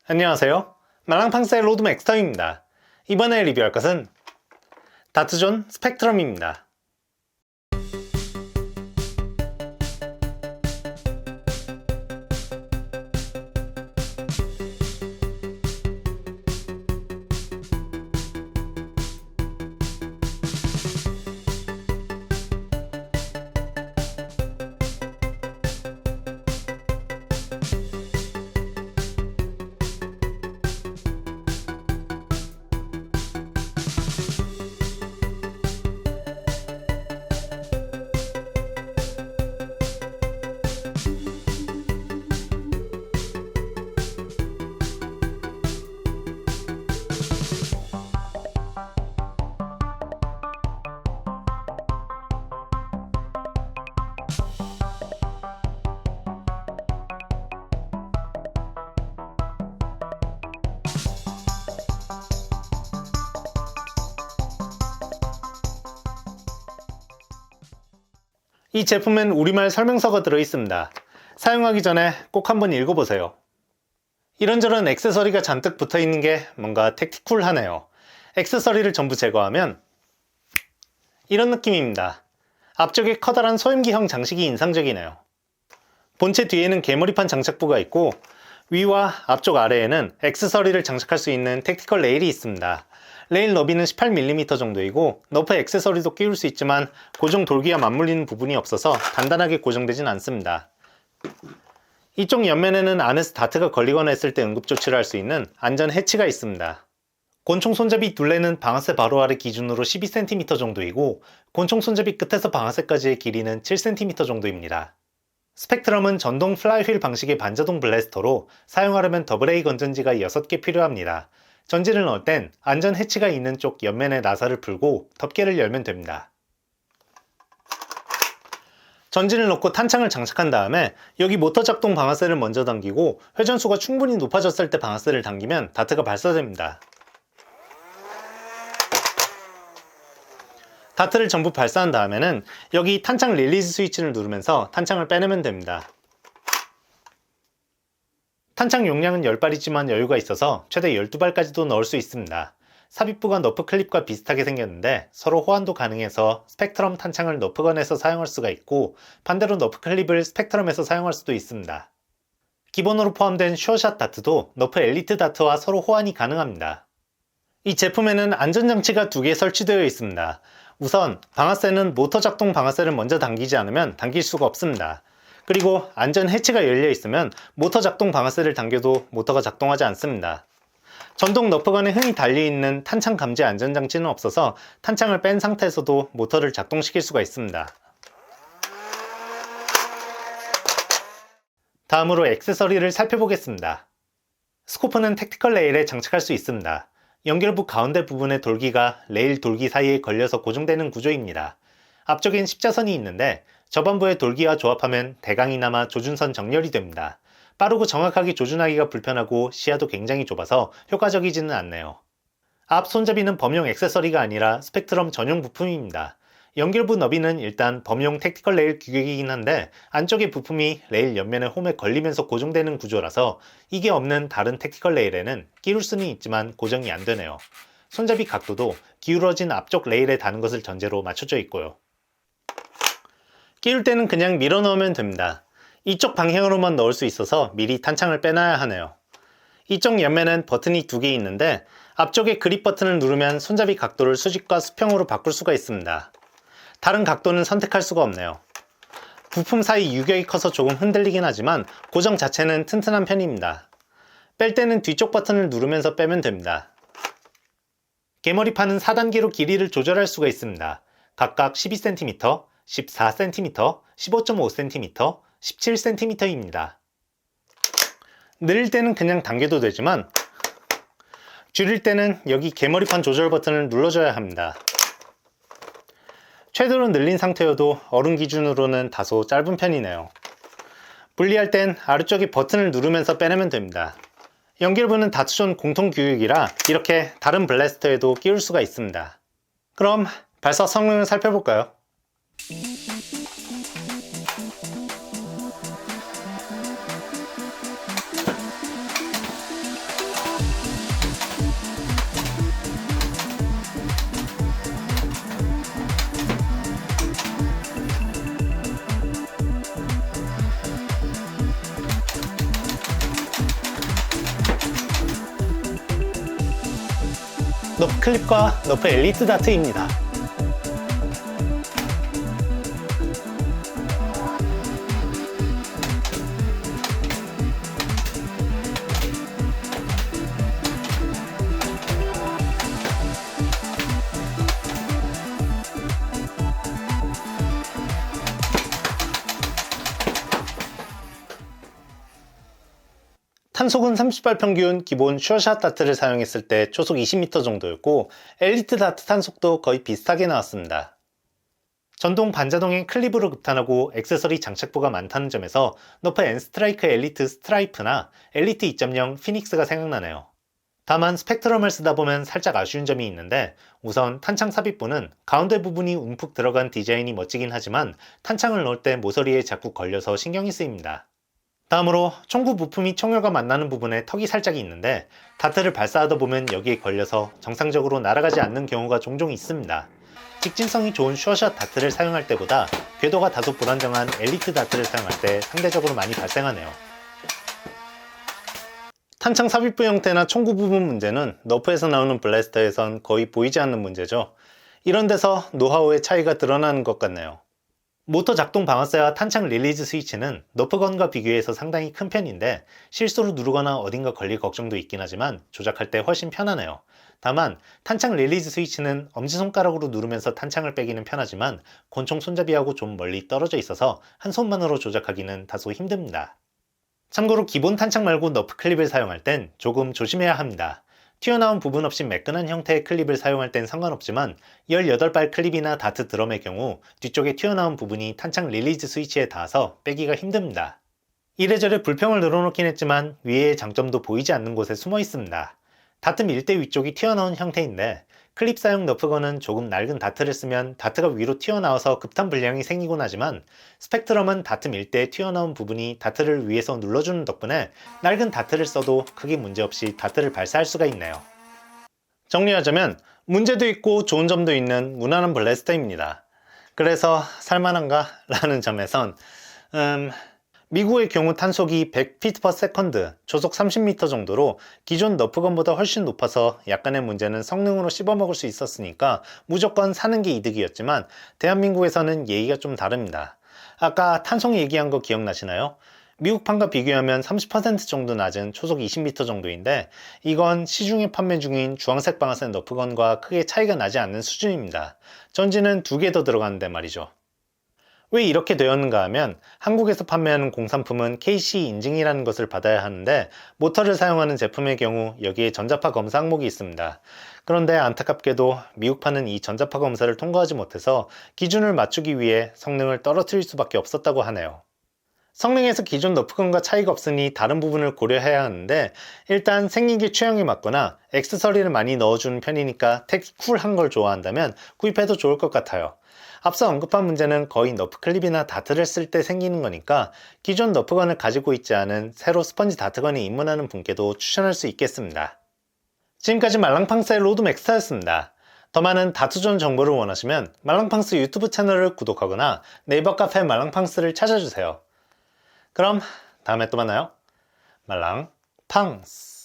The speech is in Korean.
안녕하세요. 말랑팡스의 로드 맥스터입니다. 이번에 리뷰할 것은 다트존 스펙트럼입니다. 이 제품엔 우리말 설명서가 들어있습니다. 사용하기 전에 꼭 한번 읽어보세요. 이런저런 액세서리가 잔뜩 붙어있는 게 뭔가 택티쿨하네요. 액세서리를 전부 제거하면 이런 느낌입니다. 앞쪽에 커다란 소염기형 장식이 인상적이네요. 본체 뒤에는 개머리판 장착부가 있고 위와 앞쪽 아래에는 액세서리를 장착할 수 있는 택티컬 레일이 있습니다. 레일 너비는 18mm 정도이고 너프 액세서리도 끼울 수 있지만 고정 돌기와 맞물리는 부분이 없어서 단단하게 고정되진 않습니다. 이쪽 옆면에는 안에서 다트가 걸리거나 했을 때 응급조치를 할 수 있는 안전 해치가 있습니다. 권총 손잡이 둘레는 방아쇠 바로 아래 기준으로 12cm 정도이고 권총 손잡이 끝에서 방아쇠까지의 길이는 7cm 정도입니다. 스펙트럼은 전동 플라이휠 방식의 반자동 블래스터로 사용하려면 AA 건전지가 6개 필요합니다. 전지를 넣을 땐 안전 해치가 있는 쪽 옆면의 나사를 풀고 덮개를 열면 됩니다. 전지를 넣고 탄창을 장착한 다음에 여기 모터 작동 방아쇠를 먼저 당기고 회전수가 충분히 높아졌을 때 방아쇠를 당기면 다트가 발사됩니다. 다트를 전부 발사한 다음에는 여기 탄창 릴리즈 스위치를 누르면서 탄창을 빼내면 됩니다. 탄창 용량은 10발이지만 여유가 있어서 최대 12발까지도 넣을 수 있습니다. 삽입부가 너프 클립과 비슷하게 생겼는데 서로 호환도 가능해서 스펙트럼 탄창을 너프건에서 사용할 수가 있고 반대로 너프 클립을 스펙트럼에서 사용할 수도 있습니다. 기본으로 포함된 슈어샷 다트도 너프 엘리트 다트와 서로 호환이 가능합니다. 이 제품에는 안전장치가 2개 설치되어 있습니다. 우선 방아쇠는 모터 작동 방아쇠를 먼저 당기지 않으면 당길 수가 없습니다. 그리고 안전 해치가 열려 있으면 모터 작동 방아쇠를 당겨도 모터가 작동하지 않습니다. 전동 너프건에 흔히 달려있는 탄창 감지 안전장치는 없어서 탄창을 뺀 상태에서도 모터를 작동시킬 수가 있습니다. 다음으로 액세서리를 살펴보겠습니다. 스코프는 택티컬 레일에 장착할 수 있습니다. 연결부 가운데 부분의 돌기가 레일 돌기 사이에 걸려서 고정되는 구조입니다. 앞쪽엔 십자선이 있는데 저반부의 돌기와 조합하면 대강이 남아 조준선 정렬이 됩니다. 빠르고 정확하게 조준하기가 불편하고 시야도 굉장히 좁아서 효과적이지는 않네요. 앞 손잡이는 범용 액세서리가 아니라 스펙트럼 전용 부품입니다. 연결부 너비는 일단 범용 택티컬 레일 규격이긴 한데 안쪽의 부품이 레일 옆면의 홈에 걸리면서 고정되는 구조라서 이게 없는 다른 택티컬 레일에는 끼울 수는 있지만 고정이 안 되네요. 손잡이 각도도 기울어진 앞쪽 레일에 닿는 것을 전제로 맞춰져 있고요. 끼울 때는 그냥 밀어 넣으면 됩니다. 이쪽 방향으로만 넣을 수 있어서 미리 탄창을 빼놔야 하네요. 이쪽 옆면엔 버튼이 2개 있는데 앞쪽에 그립 버튼을 누르면 손잡이 각도를 수직과 수평으로 바꿀 수가 있습니다. 다른 각도는 선택할 수가 없네요. 부품 사이 유격이 커서 조금 흔들리긴 하지만 고정 자체는 튼튼한 편입니다. 뺄 때는 뒤쪽 버튼을 누르면서 빼면 됩니다. 개머리판은 4단계로 길이를 조절할 수가 있습니다. 각각 12cm, 14cm, 15.5cm, 17cm입니다. 늘릴 때는 그냥 당겨도 되지만 줄일 때는 여기 개머리판 조절 버튼을 눌러줘야 합니다. 최대로 늘린 상태여도 어른 기준으로는 다소 짧은 편이네요. 분리할 땐 아래쪽에 버튼을 누르면서 빼내면 됩니다. 연결부는 다트존 공통 규격이라 이렇게 다른 블래스터에도 끼울 수가 있습니다. 그럼 발사 성능을 살펴볼까요? 너프 클립과 너프 엘리트 다트입니다. 탄속은 30발 평균 기본 슈어샷 다트를 사용했을 때 초속 20m 정도였고 엘리트 다트 탄속도 거의 비슷하게 나왔습니다. 전동 반자동의 클립으로 급탄하고 액세서리 장착부가 많다는 점에서 너프 N스트라이크 엘리트 스트라이프나 엘리트 2.0 피닉스가 생각나네요. 다만 스펙트럼을 쓰다 보면 살짝 아쉬운 점이 있는데 우선 탄창 삽입부는 가운데 부분이 움푹 들어간 디자인이 멋지긴 하지만 탄창을 넣을 때 모서리에 자꾸 걸려서 신경이 쓰입니다. 다음으로 총구 부품이 총열과 만나는 부분에 턱이 살짝 있는데 다트를 발사하다 보면 여기에 걸려서 정상적으로 날아가지 않는 경우가 종종 있습니다. 직진성이 좋은 슈어샷 다트를 사용할 때보다 궤도가 다소 불안정한 엘리트 다트를 사용할 때 상대적으로 많이 발생하네요. 탄창 삽입부 형태나 총구 부분 문제는 너프에서 나오는 블래스터에선 거의 보이지 않는 문제죠. 이런 데서 노하우의 차이가 드러나는 것 같네요. 모터 작동 방아쇠와 탄창 릴리즈 스위치는 너프건과 비교해서 상당히 큰 편인데 실수로 누르거나 어딘가 걸릴 걱정도 있긴 하지만 조작할 때 훨씬 편하네요. 다만 탄창 릴리즈 스위치는 엄지손가락으로 누르면서 탄창을 빼기는 편하지만 권총 손잡이하고 좀 멀리 떨어져 있어서 한 손만으로 조작하기는 다소 힘듭니다. 참고로 기본 탄창 말고 너프 클립을 사용할 땐 조금 조심해야 합니다. 튀어나온 부분 없이 매끈한 형태의 클립을 사용할 땐 상관없지만 18발 클립이나 다트 드럼의 경우 뒤쪽에 튀어나온 부분이 탄창 릴리즈 스위치에 닿아서 빼기가 힘듭니다. 이래저래 불평을 늘어놓긴 했지만 위에의 장점도 보이지 않는 곳에 숨어 있습니다. 다트 밀대 위쪽이 튀어나온 형태인데 클립 사용 너프건은 조금 낡은 다트를 쓰면 다트가 위로 튀어나와서 급탄 불량이 생기곤 하지만 스펙트럼은 다트 밀대에 튀어나온 부분이 다트를 위에서 눌러주는 덕분에 낡은 다트를 써도 크게 문제없이 다트를 발사할 수가 있네요. 정리하자면 문제도 있고 좋은 점도 있는 무난한 블래스터입니다. 그래서 살만한가? 라는 점에선 미국의 경우 탄속이 100ft/s, 초속 30m 정도로 기존 너프건보다 훨씬 높아서 약간의 문제는 성능으로 씹어먹을 수 있었으니까 무조건 사는 게 이득이었지만 대한민국에서는 얘기가 좀 다릅니다. 아까 탄속 얘기한 거 기억나시나요? 미국판과 비교하면 30% 정도 낮은 초속 20m 정도인데 이건 시중에 판매 중인 주황색 방아쇠 너프건과 크게 차이가 나지 않는 수준입니다. 전지는 2개 더 들어가는데 말이죠. 왜 이렇게 되었는가 하면 한국에서 판매하는 공산품은 KC 인증이라는 것을 받아야 하는데 모터를 사용하는 제품의 경우 여기에 전자파 검사 항목이 있습니다. 그런데 안타깝게도 미국판은 이 전자파 검사를 통과하지 못해서 기준을 맞추기 위해 성능을 떨어뜨릴 수밖에 없었다고 하네요. 성능에서 기존 너프건과 차이가 없으니 다른 부분을 고려해야 하는데 일단 생긴 게 취향에 맞거나 액세서리를 많이 넣어주는 편이니까 쿨한 걸 좋아한다면 구입해도 좋을 것 같아요. 앞서 언급한 문제는 거의 너프 클립이나 다트를 쓸 때 생기는 거니까 기존 너프건을 가지고 있지 않은 새로 스펀지 다트건에 입문하는 분께도 추천할 수 있겠습니다. 지금까지 말랑팡스의 로드맥스타였습니다. 더 많은 다트존 정보를 원하시면 말랑팡스 유튜브 채널을 구독하거나 네이버 카페 말랑팡스를 찾아주세요. 그럼 다음에 또 만나요. 말랑팡스.